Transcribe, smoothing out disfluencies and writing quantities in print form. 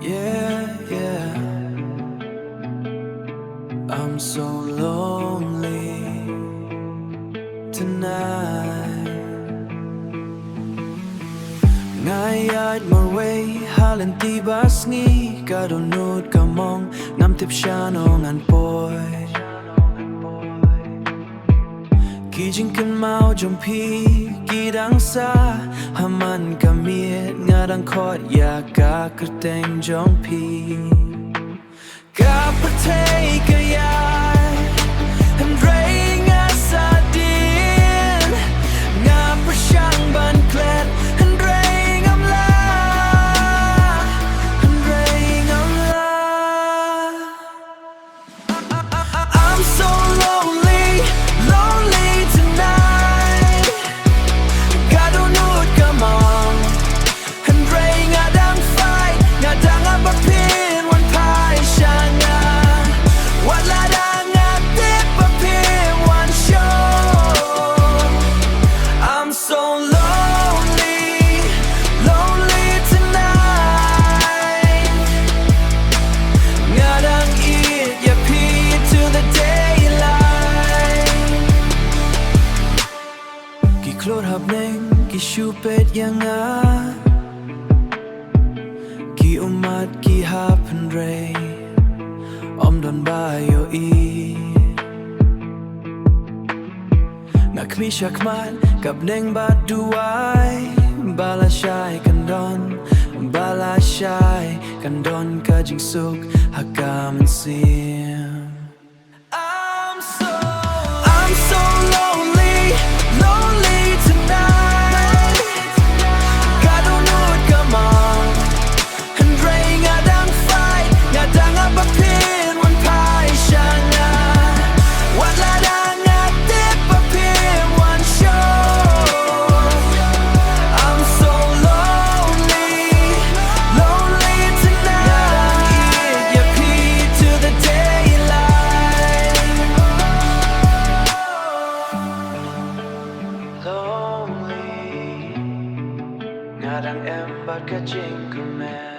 Yeah, yeah. I'm so lonely tonight. Ngayat marway halin tibas ngi kadonut kamong ngam tip shanong an boy. Kijing kan mau jong pi gidang sa haman kamiet ngadang kot ya ka kerteng jong pi. Ka patay kaya Hendray nga sa din Nga persyang ban klet Hendray ngam la Hendray ngam la. I'm so lonely, lonely tonight. Kadunut kamong Hendray nga dang fight Nga dang abapin wan pai shanga Wala dang atip apin wan show. I'm so lonely, lonely tonight. Nga dang eat ya pee to the daylight. Ki klor hab neng ki shupet yang ki umat ki hapen ray don bayo nak mi shakman kap neng bat duai balashai kandon kajing suk hakam and sim. I'm so lonely, lonely tonight. Kadunut kamong Hendray nga dang fight Nga dang abapin wan pai shanga Wala dang atip apin wan show. I'm so lonely, lonely tonight. Eat ya pee to the daylight. Lonely Nga dang embat kajing kumen